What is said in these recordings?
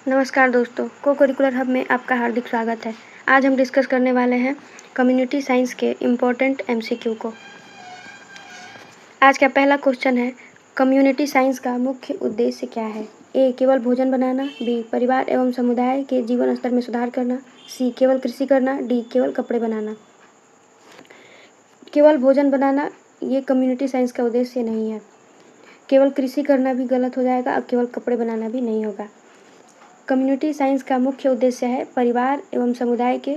नमस्कार दोस्तों, को करिकुलर हब में आपका हार्दिक स्वागत है। आज हम डिस्कस करने वाले हैं कम्युनिटी साइंस के इम्पोर्टेंट एमसीक्यू को। आज का पहला क्वेश्चन है, कम्युनिटी साइंस का मुख्य उद्देश्य क्या है? ए. केवल भोजन बनाना, बी. परिवार एवं समुदाय के जीवन स्तर में सुधार करना, सी. केवल कृषि करना, डी. केवल कपड़े बनाना। केवल भोजन बनाना ये कम्युनिटी साइंस का उद्देश्य नहीं है। केवल कृषि करना भी गलत हो जाएगा और केवल कपड़े बनाना भी नहीं होगा। कम्युनिटी साइंस का मुख्य उद्देश्य है परिवार एवं समुदाय के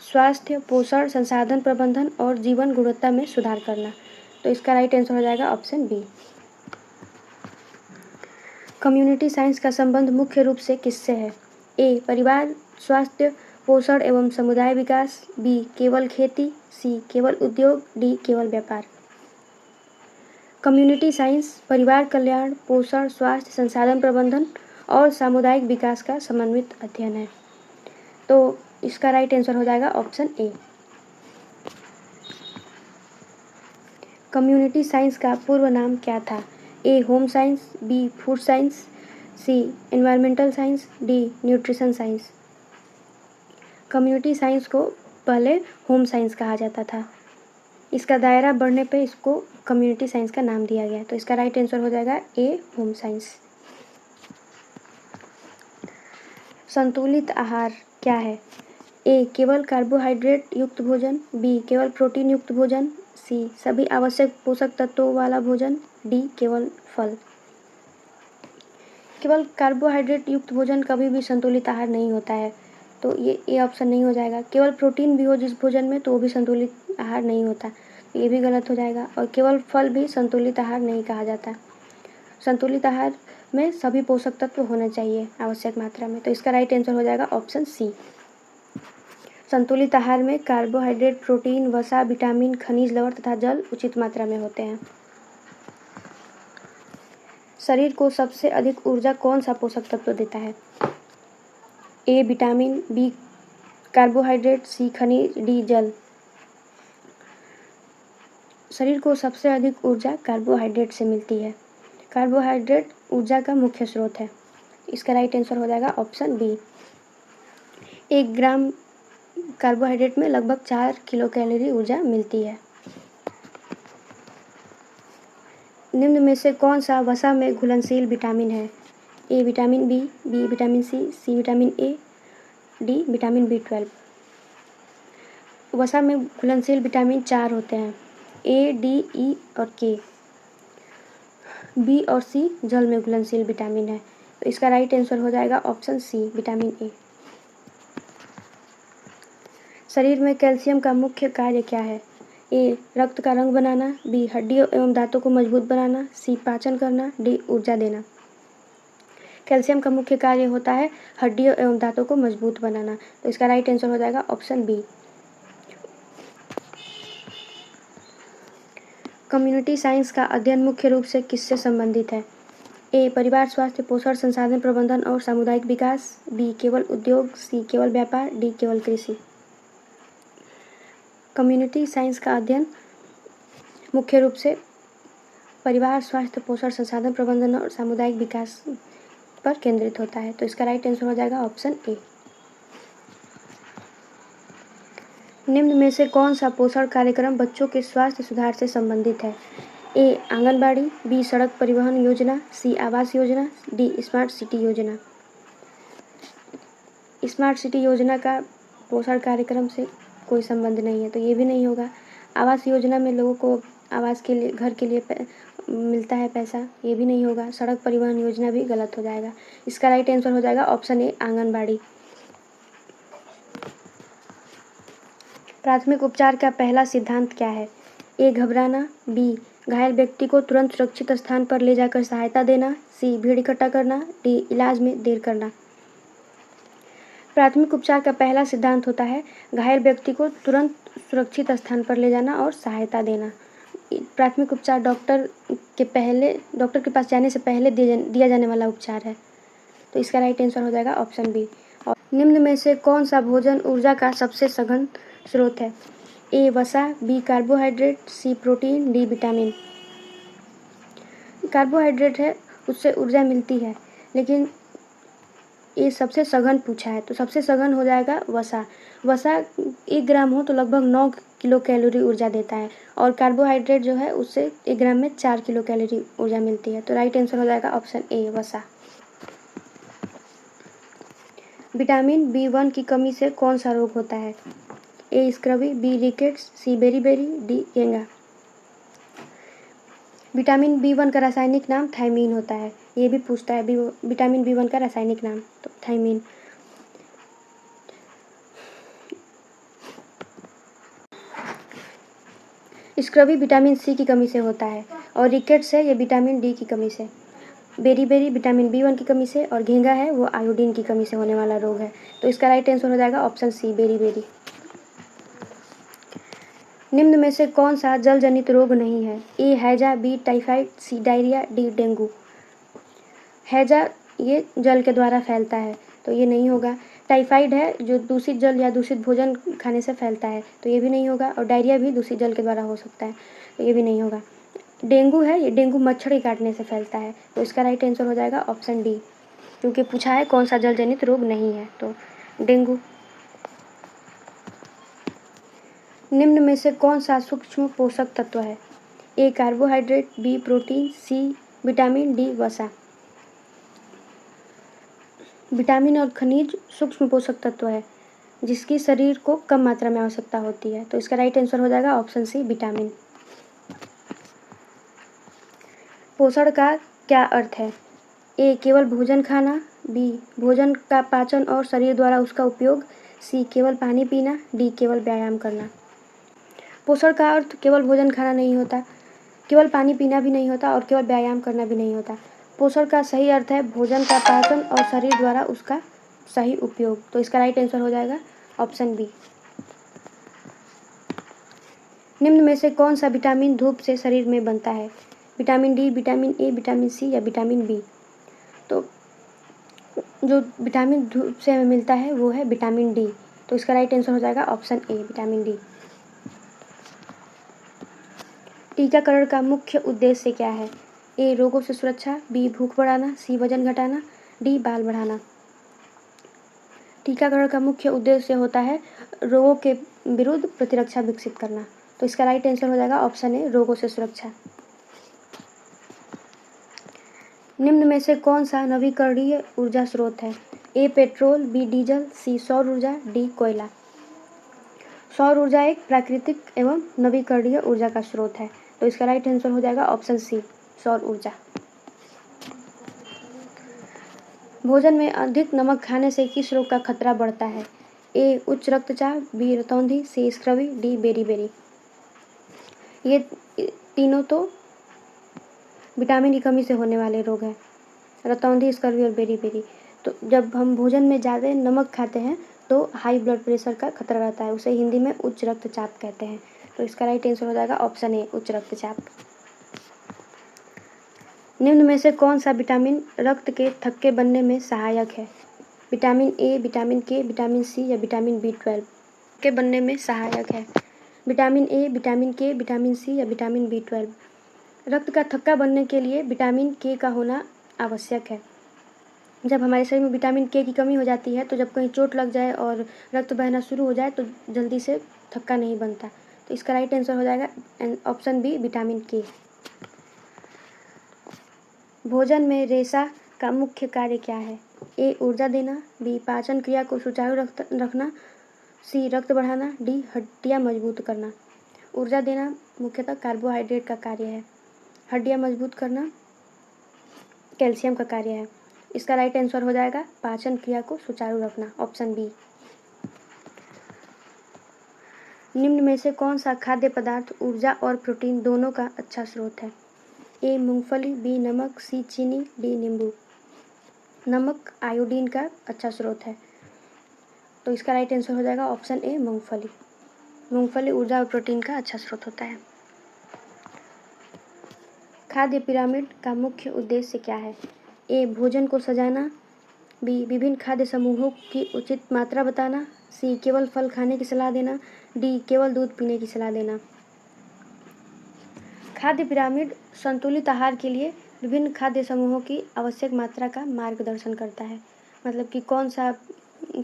स्वास्थ्य, पोषण, संसाधन प्रबंधन और जीवन गुणवत्ता में सुधार करना। तो इसका राइट आंसर हो जाएगा ऑप्शन बी। कम्युनिटी साइंस का संबंध मुख्य रूप से किससे है? ए. परिवार, स्वास्थ्य, पोषण एवं समुदाय विकास, बी. केवल खेती, सी. केवल उद्योग, डी. केवल व्यापार। कम्युनिटी साइंस परिवार कल्याण, पोषण, स्वास्थ्य, संसाधन प्रबंधन और सामुदायिक विकास का समन्वित अध्ययन है। तो इसका राइट आंसर हो जाएगा ऑप्शन ए। कम्युनिटी साइंस का पूर्व नाम क्या था? A. Home science, B. Food science, C. Environmental science, D. Nutrition science. Community science को पहले होम साइंस कहा जाता था। इसका दायरा बढ़ने पे इसको कम्युनिटी साइंस का नाम दिया गया। तो इसका राइट आंसर हो जाएगा ए. Home science. संतुलित आहार क्या है? ए. केवल कार्बोहाइड्रेट युक्त भोजन, बी. केवल प्रोटीन युक्त भोजन, सी. सभी आवश्यक पोषक तत्वों वाला भोजन, डी. केवल फल। केवल कार्बोहाइड्रेट युक्त भोजन कभी भी संतुलित आहार नहीं होता है, तो ये ऑप्शन नहीं हो जाएगा। केवल प्रोटीन भी हो जिस भोजन में तो वो भी संतुलित आहार नहीं होता, ये भी गलत हो जाएगा। और केवल फल भी संतुलित आहार नहीं कहा जाता। संतुलित आहार में सभी पोषक तत्व होने चाहिए आवश्यक मात्रा में। तो इसका राइट आंसर हो जाएगा ऑप्शन सी। संतुलित आहार में कार्बोहाइड्रेट, प्रोटीन, वसा, विटामिन, खनिज लवण तथा जल उचित मात्रा में होते हैं। शरीर को सबसे अधिक ऊर्जा कौन सा पोषक तत्व देता है? A. Vitamin, B. Carbohydrate, C. खनिज, डी. जल। शरीर को सबसे अधिक ऊर्जा कार्बोहाइड्रेट से मिलती है। कार्बोहाइड्रेट ऊर्जा का मुख्य स्रोत है। इसका राइट आंसर हो जाएगा ऑप्शन बी। 1 ग्राम कार्बोहाइड्रेट में लगभग 4 किलो कैलोरी ऊर्जा मिलती है। निम्न में से कौन सा वसा में घुलनशील विटामिन है? A. Vitamin B, B. Vitamin C, C. Vitamin A, D. Vitamin B12। वसा में घुलनशील विटामिन 4 होते हैं, ए, डी, ई और के। बी और सी जल में घुलनशील विटामिन है। तो इसका राइट आंसर हो जाएगा ऑप्शन सी, विटामिन ए। शरीर में कैल्शियम का मुख्य कार्य क्या है? ए. रक्त का रंग बनाना, बी. हड्डियों एवं दांतों को मजबूत बनाना, सी. पाचन करना, डी. ऊर्जा देना। कैल्शियम का मुख्य कार्य होता है हड्डियों एवं दांतों को मजबूत बनाना। तो इसका राइट आंसर हो जाएगा ऑप्शन बी। कम्युनिटी साइंस का अध्ययन मुख्य रूप से किससे संबंधित है? ए. परिवार, स्वास्थ्य, पोषण, संसाधन प्रबंधन और सामुदायिक विकास, बी. केवल उद्योग, सी. केवल व्यापार, डी. केवल कृषि। कम्युनिटी साइंस का अध्ययन मुख्य रूप से परिवार, स्वास्थ्य, पोषण, संसाधन प्रबंधन और सामुदायिक विकास पर केंद्रित होता है। तो इसका राइट आंसर हो जाएगा ऑप्शन ए। निम्न में से कौन सा पोषण कार्यक्रम बच्चों के स्वास्थ्य सुधार से संबंधित है? ए. आंगनबाड़ी, बी. सड़क परिवहन योजना, सी. Awas Yojana, D. Smart city योजना। स्मार्ट सिटी योजना का पोषण कार्यक्रम से कोई संबंध नहीं है, तो ये भी नहीं होगा। आवास योजना में लोगों को आवास के लिए, घर के लिए मिलता है पैसा, ये भी नहीं होगा। सड़क परिवहन योजना भी गलत हो जाएगा। इसका राइट आंसर हो जाएगा ऑप्शन ए, आंगनबाड़ी। प्राथमिक उपचार का पहला सिद्धांत क्या है? ए. घबराना, बी. घायल व्यक्ति को तुरंत सुरक्षित स्थान पर ले जाकर सहायता देना, सी. भीड़ इकट्ठा करना, डी. इलाज में देर करना। प्राथमिक उपचार का पहला सिद्धांत होता है घायल व्यक्ति को तुरंत सुरक्षित स्थान पर ले जाना और सहायता देना। प्राथमिक उपचार डॉक्टर के पास जाने से पहले दिया जाने वाला उपचार है। तो इसका राइट आंसर हो जाएगा ऑप्शन बी। और निम्न में से कौन सा भोजन ऊर्जा का सबसे सघन स्रोत है? ए. वसा, B. Carbohydrate, C. Protein, D. Vitamin. Carbohydrate है, उससे ऊर्जा मिलती है, लेकिन ये सबसे सघन पूछा है, तो सबसे सघन हो जाएगा वसा। वसा 1 ग्राम हो तो लगभग 9 किलो कैलोरी ऊर्जा देता है, और कार्बोहाइड्रेट जो है उससे 1 ग्राम में 4 किलो कैलोरी ऊर्जा मिलती है। तो राइट आंसर हो जाएगा ऑप्शन ए, वसा। विटामिन B1 की कमी से कौन सा रोग होता है? ए स्क्रबी, बी रिकेट्स, सी बेरी, डी गेंगा। विटामिन B1 का रासायनिक नाम थायमीन होता है। ये भी पूछता है विटामिन B1 का रासायनिक नाम, तो थायमीन। स्क्रबी विटामिन सी की कमी से होता है, और रिकेट्स है ये विटामिन डी की कमी से। बेरी विटामिन B1 की कमी से, और घेंगा है वो आयोडीन की कमी से होने वाला रोग है। तो इसका राइट आंसर हो जाएगा ऑप्शन सी, बेरी। निम्न में से कौन सा जल जनित रोग नहीं है? ए हैजा, बी टाइफाइड, सी डायरिया, डी डेंगू। हैजा ये जल के द्वारा फैलता है, तो ये नहीं होगा। टाइफाइड है जो दूषित जल या दूषित भोजन खाने से फैलता है, तो ये भी नहीं होगा। और डायरिया भी दूषित जल के द्वारा हो सकता है, तो ये भी नहीं होगा। डेंगू है, ये डेंगू मच्छर के काटने से फैलता है, तो इसका राइट आंसर हो जाएगा ऑप्शन डी, क्योंकि पूछा है कौन सा जल जनित रोग नहीं है, तो डेंगू। निम्न में से कौन सा सूक्ष्म पोषक तत्व है? A carbohydrate, B protein, C vitamin, D वसा। विटामिन और खनिज सूक्ष्म पोषक तत्व है जिसकी शरीर को कम मात्रा में आवश्यकता होती है, तो इसका राइट आंसर हो जाएगा ऑप्शन सी, विटामिन। पोषण का क्या अर्थ है? ए केवल भोजन खाना, बी भोजन का पाचन और शरीर द्वारा उसका उपयोग, सी केवल पानी पीना, डी केवल व्यायाम करना। पोषण का अर्थ केवल भोजन खाना नहीं होता, केवल पानी पीना भी नहीं होता, और केवल व्यायाम करना भी नहीं होता। पोषण का सही अर्थ है भोजन का पाचन और शरीर द्वारा उसका सही उपयोग, तो इसका राइट आंसर हो जाएगा ऑप्शन बी। निम्न में से कौन सा विटामिन धूप से शरीर में बनता है? Vitamin D, vitamin A, vitamin C या विटामिन बी। तो जो विटामिन धूप से हमें मिलता है वो है विटामिन डी, तो इसका राइट आंसर हो जाएगा ऑप्शन ए, विटामिन डी। टीकाकरण का मुख्य उद्देश्य क्या है? ए रोगों से सुरक्षा, बी भूख बढ़ाना, सी वजन घटाना, डी बाल बढ़ाना। टीकाकरण का मुख्य उद्देश्य होता है रोगों के विरुद्ध प्रतिरक्षा विकसित करना, तो इसका राइट आंसर हो जाएगा ऑप्शन ए, रोगों से सुरक्षा। निम्न में से कौन सा नवीकरणीय ऊर्जा स्रोत है? ए पेट्रोल, बी डीजल, सी सौर ऊर्जा, डी कोयला। सौर ऊर्जा एक प्राकृतिक एवं नवीकरणीय ऊर्जा का स्रोत है, तो इसका राइट आंसर हो जाएगा ऑप्शन सी, सौर ऊर्जा। भोजन में अधिक नमक खाने से किस रोग का खतरा बढ़ता है? ए उच्च रक्तचाप, बी रतौंधी, सी स्क्रबी, डी बेरी। ये तीनों तो विटामिन की कमी से होने वाले रोग हैं, रतौंधी, स्कर्वी और बेरी। तो जब हम भोजन में ज़्यादा नमक खाते हैं तो हाई ब्लड प्रेशर का खतरा रहता है, उसे हिंदी में उच्च रक्तचाप कहते हैं, तो इसका राइट आंसर हो जाएगा ऑप्शन ए, उच्च रक्तचाप। निम्न में से कौन सा विटामिन रक्त के थक्के बनने में सहायक है? विटामिन ए, विटामिन के, विटामिन सी या विटामिन B12 के बनने में सहायक है? विटामिन ए, विटामिन के, विटामिन सी या विटामिन B12। रक्त का थक्का बनने के लिए विटामिन के का होना आवश्यक है। जब हमारे शरीर में विटामिन के की कमी हो जाती है, तो जब कहीं चोट लग जाए और रक्त बहना शुरू हो जाए तो जल्दी से थक्का नहीं बनता, तो इसका राइट आंसर हो जाएगा ऑप्शन बी, विटामिन के। भोजन में रेशा का मुख्य कार्य क्या है? ए ऊर्जा देना, बी पाचन क्रिया को सुचारू रखना, सी रक्त बढ़ाना, डी हड्डियाँ मजबूत करना। ऊर्जा देना मुख्यतः कार्बोहाइड्रेट का कार्य है, हड्डियाँ मजबूत करना कैल्शियम का कार्य है। इसका राइट आंसर हो जाएगा पाचन क्रिया को सुचारू रखना, ऑप्शन बी। निम्न में से कौन सा खाद्य पदार्थ ऊर्जा और प्रोटीन दोनों का अच्छा स्रोत है? ए मूंगफली, बी नमक, सी चीनी, डी नींबू। नमक आयोडीन का अच्छा स्रोत है, तो इसका राइट आंसर हो जाएगा ऑप्शन ए, मूंगफली। मूंगफली ऊर्जा और प्रोटीन का अच्छा स्रोत होता है। खाद्य पिरामिड का मुख्य उद्देश्य क्या है? ए भोजन को सजाना, बी विभिन्न खाद्य समूहों की उचित मात्रा बताना, सी केवल फल खाने की सलाह देना, डी केवल दूध पीने की सलाह देना। खाद्य पिरामिड संतुलित आहार के लिए विभिन्न खाद्य समूहों की आवश्यक मात्रा का मार्गदर्शन करता है। मतलब कि कौन सा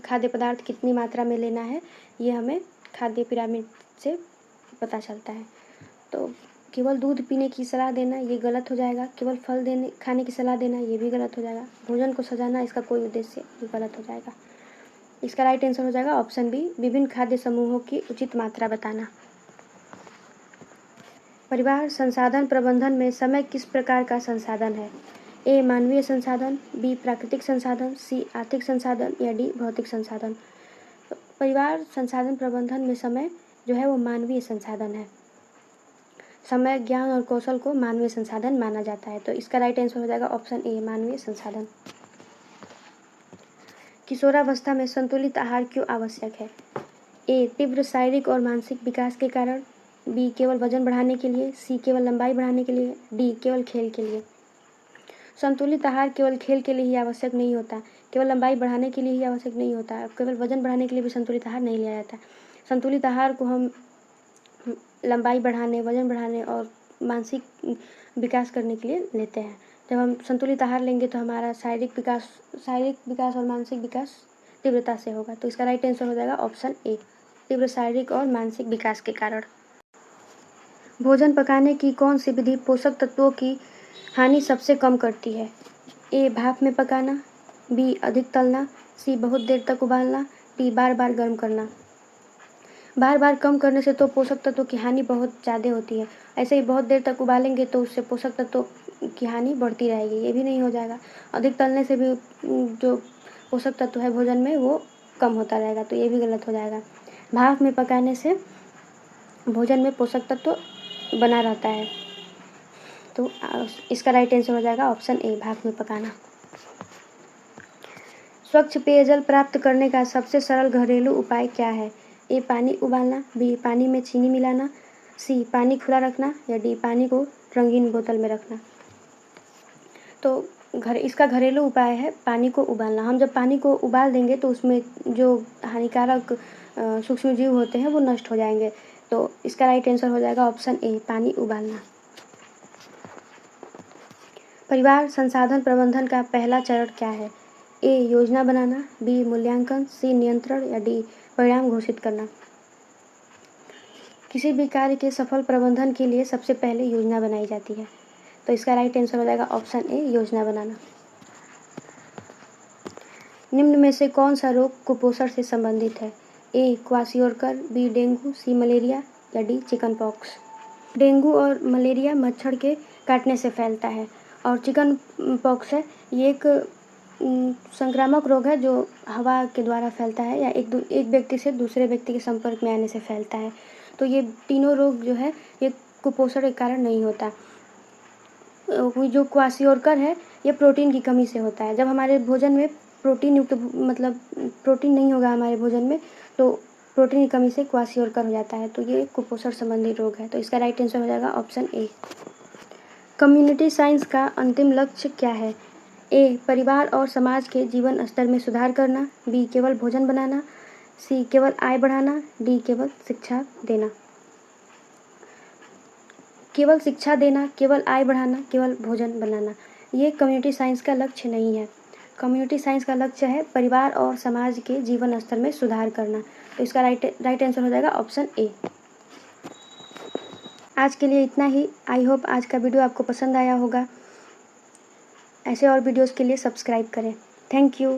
खाद्य पदार्थ कितनी मात्रा में लेना है, ये हमें खाद्य पिरामिड से पता चलता है। तो केवल दूध पीने की सलाह देना ये गलत हो जाएगा, केवल फल खाने की सलाह देना ये भी गलत हो जाएगा, भोजन को सजाना इसका कोई उद्देश्य ये गलत हो जाएगा। इसका राइट आंसर हो जाएगा ऑप्शन बी, विभिन्न खाद्य समूहों की उचित मात्रा बताना। परिवार संसाधन प्रबंधन में समय किस प्रकार का संसाधन है? ए मानवीय संसाधन, बी प्राकृतिक संसाधन, सी आर्थिक संसाधन या डी भौतिक संसाधन। तो परिवार संसाधन प्रबंधन में समय जो है वो मानवीय संसाधन है। समय, ज्ञान और कौशल को मानवीय संसाधन माना जाता है। तो इसका राइट आंसर हो जाएगा ऑप्शन ए, मानवीय संसाधन। किशोरावस्था में संतुलित आहार क्यों आवश्यक है? ए तीव्र शारीरिक और मानसिक विकास के कारण, बी केवल वजन बढ़ाने के लिए, सी केवल लंबाई बढ़ाने के लिए, डी केवल खेल के लिए। संतुलित आहार केवल खेल के लिए ही आवश्यक नहीं होता, केवल लंबाई बढ़ाने के लिए ही आवश्यक नहीं होता, केवल वजन बढ़ाने के लिए भी संतुलित आहार नहीं लिया जाता। संतुलित आहार को हम लंबाई बढ़ाने, वजन बढ़ाने और मानसिक विकास करने के लिए लेते हैं। जब हम संतुलित आहार लेंगे तो हमारा शारीरिक विकास और मानसिक विकास तीव्रता से होगा। तो इसका राइट आंसर हो जाएगा ऑप्शन ए, तीव्र शारीरिक और मानसिक विकास के कारण। भोजन पकाने की कौन सी विधि पोषक तत्वों की हानि सबसे कम करती है? ए भाप में पकाना, बी अधिक तलना, सी बहुत देर तक उबालना, डी बार बार गर्म करना। बार बार कम करने से तो पोषक तत्वों की हानि बहुत ज़्यादा होती है, ऐसे ही बहुत देर तक उबालेंगे तो उससे पोषक तत्वों की हानि बढ़ती रहेगी, ये भी नहीं हो जाएगा। अधिक तलने से भी जो पोषक तत्व है भोजन में वो कम होता रहेगा, तो ये भी गलत हो जाएगा। भाप में पकाने से भोजन में पोषक तत्व बना रहता है। तो इसका राइट आंसर हो जाएगा ऑप्शन ए, भाप में पकाना। स्वच्छ पेयजल प्राप्त करने का सबसे सरल घरेलू उपाय क्या है? ए पानी उबालना, बी पानी में चीनी मिलाना, सी पानी खुला रखना या डी पानी को रंगीन बोतल में रखना। तो इसका घरेलू उपाय है पानी को उबालना। हम जब पानी को उबाल देंगे तो उसमें जो हानिकारक सूक्ष्म जीव होते हैं वो नष्ट हो जाएंगे। तो इसका राइट आंसर हो जाएगा ऑप्शन ए, पानी उबालना। परिवार संसाधन प्रबंधन का पहला चरण क्या है? ए योजना बनाना, बी मूल्यांकन, सी नियंत्रण या डी परिणाम घोषित करना। किसी भी कार्य के सफल प्रबंधन के लिए सबसे पहले योजना बनाई जाती है। तो इसका राइट आंसर हो जाएगा ऑप्शन ए, योजना बनाना। निम्न में से कौन सा रोग कुपोषण से संबंधित है? ए क्वाशियोरकर, बी डेंगू, सी मलेरिया या डी चिकन पॉक्स। डेंगू और मलेरिया मच्छर के काटने से फैलता है और चिकन पॉक्स है ये एक संक्रामक रोग है जो हवा के द्वारा फैलता है या एक व्यक्ति से दूसरे व्यक्ति के संपर्क में आने से फैलता है। तो ये तीनों रोग जो है ये कुपोषण के कारण नहीं होता। जो क्वाशियोरकर है ये प्रोटीन की कमी से होता है। जब हमारे भोजन में प्रोटीन युक्त मतलब प्रोटीन नहीं होगा हमारे भोजन में तो प्रोटीन की कमी से क्वाशियोरकर हो जाता है। तो ये कुपोषण संबंधी रोग है। तो इसका राइट आंसर हो जाएगा ऑप्शन ए। कम्युनिटी साइंस का अंतिम लक्ष्य क्या है? ए परिवार और समाज के जीवन स्तर में सुधार करना, बी केवल भोजन बनाना, सी केवल आय बढ़ाना, डी केवल शिक्षा देना। केवल शिक्षा देना, केवल आय बढ़ाना, केवल भोजन बनाना, ये कम्युनिटी साइंस का लक्ष्य नहीं है। कम्युनिटी साइंस का लक्ष्य है परिवार और समाज के जीवन स्तर में सुधार करना। तो इसका राइट आंसर हो जाएगा ऑप्शन ए। आज के लिए इतना ही। आई होप आज का वीडियो आपको पसंद आया होगा। ऐसे और वीडियोस के लिए सब्सक्राइब करें। Thank you.